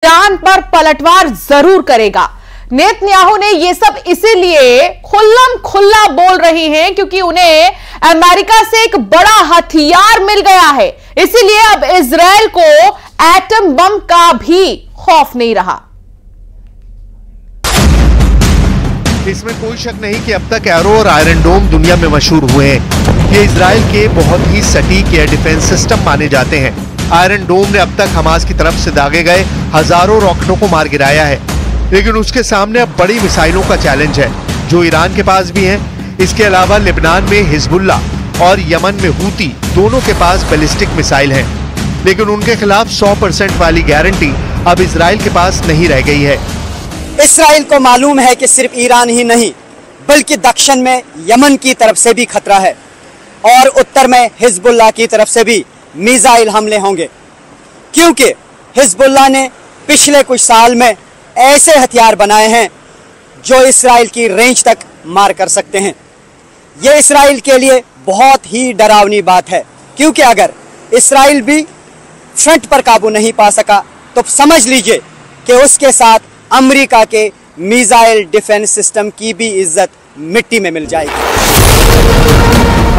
Iran पर पलटवार जरूर करेगा। नेतन्याहू ने यह सब इसीलिए खुल्लम खुल्ला बोल रहे हैं क्योंकि उन्हें अमेरिका से एक बड़ा हथियार मिल गया है। इसीलिए अब इजराइल को एटम बम का भी खौफ नहीं रहा। इसमें कोई शक नहीं कि अब तक एरो और आयरन डोम दुनिया में मशहूर हुए हैं। ये इजराइल के बहुत ही सटीक एयर डिफेंस सिस्टम माने जाते हैं। आयरन डोम ने अब तक हमास की तरफ से दागे गए हजारों रॉकेटों को मार गिराया है, लेकिन उसके सामने अब बड़ी मिसाइलों का चैलेंज है जो ईरान के पास भी है। इसके अलावा लेबनान में हिजबुल्ला और यमन में हूती दोनों के पास बैलिस्टिक मिसाइल हैं, लेकिन उनके खिलाफ 100% वाली गारंटी अब इजराइल के पास नहीं रह गई है। इस्राइल को मालूम है कि सिर्फ ईरान ही नहीं बल्कि दक्षिण में यमन की तरफ से भी खतरा है और उत्तर में हिजबुल्ला की तरफ से भी मिसाइल हमले होंगे, क्योंकि हिजबुल्ला ने पिछले कुछ साल में ऐसे हथियार बनाए हैं जो इस्राइल की रेंज तक मार कर सकते हैं। ये इस्राइल के लिए बहुत ही डरावनी बात है, क्योंकि अगर इस्राइल भी फ्रंट पर काबू नहीं पा सका तो समझ लीजिए कि उसके साथ अमेरिका के मिसाइल डिफेंस सिस्टम की भी इज्जत मिट्टी में मिल जाएगी।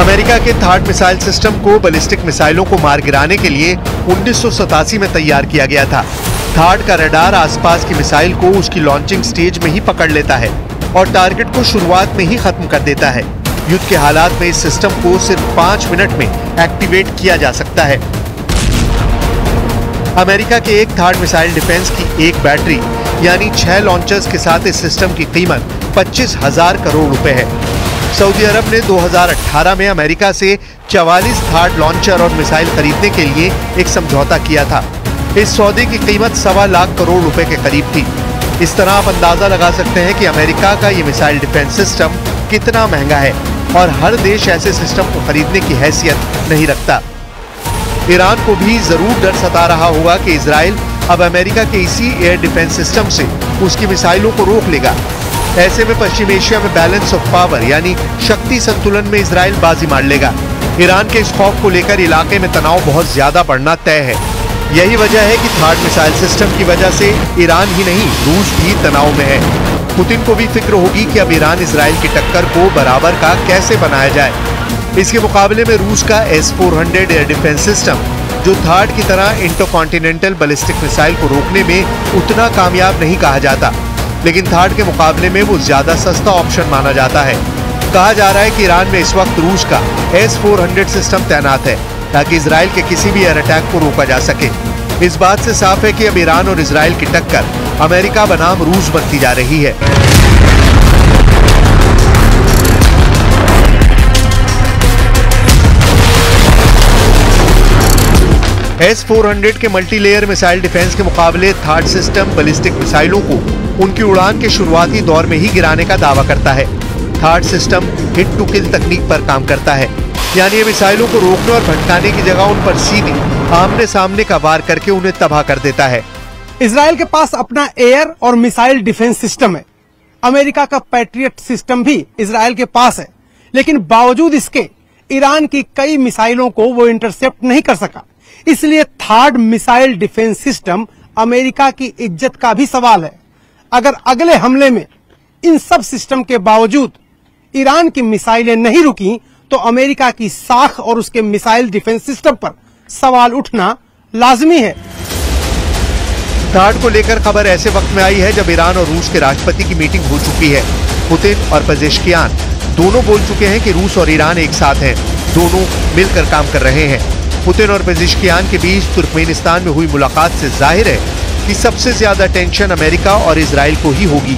अमेरिका के थार्ड मिसाइल सिस्टम को बैलिस्टिक मिसाइलों को मार गिराने के लिए 1987 में तैयार किया गया था। थार्ड का रडार आसपास की मिसाइल को उसकी लॉन्चिंग स्टेज में ही पकड़ लेता है और टारगेट को शुरुआत में ही खत्म कर देता है। युद्ध के हालात में इस सिस्टम को सिर्फ 5 मिनट में एक्टिवेट किया जा सकता है। अमेरिका के एक थार्ड मिसाइल डिफेंस की एक बैटरी यानी 6 लॉन्चर्स के साथ इस सिस्टम की कीमत 25,000 करोड़ रुपए है। सऊदी अरब ने 2018 में अमेरिका से 44 थार्ड लॉन्चर और मिसाइल खरीदने के लिए एक समझौता किया था। इस सौदे की कीमत 1.25 लाख करोड़ रुपए के करीब थी। इस तरह आप अंदाजा लगा सकते हैं कि अमेरिका का ये मिसाइल डिफेंस सिस्टम कितना महंगा है और हर देश ऐसे सिस्टम को खरीदने की हैसियत नहीं रखता। ईरान को भी जरूर डर सता रहा होगा कि इजराइल अब अमेरिका के इसी एयर डिफेंस सिस्टम से उसकी मिसाइलों को रोक लेगा। ऐसे में पश्चिम एशिया में बैलेंस ऑफ पावर यानी शक्ति संतुलन में इजराइल बाजी मार लेगा। ईरान के इस खौफ को लेकर इलाके में तनाव बहुत ज्यादा बढ़ना तय है। यही वजह है कि थर्ड मिसाइल सिस्टम की वजह से ईरान ही नहीं रूस भी तनाव में है। पुतिन को भी फिक्र होगी कि अब ईरान इजराइल की टक्कर को बराबर का कैसे बनाया जाए। इसके मुकाबले में रूस का S-400 एयर डिफेंस सिस्टम जो थार्ड की तरह इंटरकॉन्टिनेंटल बैलिस्टिक मिसाइल को रोकने में उतना कामयाब नहीं कहा जाता, लेकिन थार्ड के मुकाबले में वो ज्यादा सस्ता ऑप्शन माना जाता है। कहा जा रहा है कि ईरान में इस वक्त रूस का S-400 सिस्टम तैनात है ताकि इजराइल के किसी भी एयर अटैक को रोका जा सके। इस बात से साफ है कि अब ईरान और इजराइल की टक्कर अमेरिका बनाम रूस बनती जा रही है। S-400 के मल्टीलेयर मिसाइल डिफेंस के मुकाबले थार्ड सिस्टम बैलिस्टिक मिसाइलों को उनकी उड़ान के शुरुआती दौर में ही गिराने का दावा करता है। Third system hit to kill तकनीक पर काम करता है, यानी ये मिसाइलों को रोकने और भटकाने की जगह उन पर सीधी आमने सामने का वार करके उन्हें तबाह कर देता है। इजराइल के पास अपना एयर और मिसाइल डिफेंस सिस्टम है। अमेरिका का पैट्रियट सिस्टम भी इजराइल के पास है, लेकिन बावजूद इसके ईरान की कई मिसाइलों को वो इंटरसेप्ट नहीं कर सका। इसलिए third missile defence system America की इज्जत का भी सवाल है। अगर अगले हमले में इन सब सिस्टम के बावजूद ईरान की मिसाइलें नहीं रुकी तो अमेरिका की साख और उसके मिसाइल डिफेंस सिस्टम पर सवाल उठना लाजमी है। थार्ड को लेकर खबर ऐसे वक्त में आई है जब ईरान और रूस के राष्ट्रपति की मीटिंग हो चुकी है। पुतिन और पेजेश्कियान दोनों बोल चुके हैं कि रूस और ईरान एक साथ हैं, दोनों मिलकर काम कर रहे हैं। पुतिन और पेजेश्कियान के बीच तुर्कमेनिस्तान में हुई मुलाकात से जाहिर है कि सबसे ज्यादा टेंशन अमेरिका और इजराइल को ही होगी।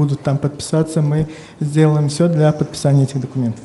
будут там подписаться, мы сделаем все для подписания этих документов.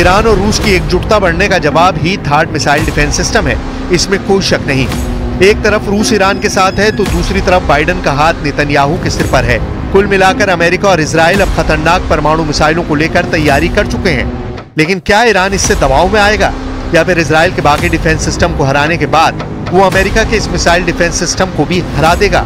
ईरान और रूस की एकजुटता बढ़ने का जवाब ही थर्ड मिसाइल डिफेंस सिस्टम है, इसमें कोई शक नहीं। एक तरफ रूस ईरान के साथ है तो दूसरी तरफ बाइडेन का हाथ नेतन्याहू के सिर पर है। कुल मिलाकर अमेरिका और इजराइल अब खतरनाक परमाणु मिसाइलों को लेकर तैयारी कर चुके हैं। लेकिन क्या ईरान इससे दबाव में आएगा या फिर इजराइल के बाकी डिफेंस सिस्टम को हराने के बाद वो अमेरिका के इस मिसाइल डिफेंस सिस्टम को भी हरा देगा?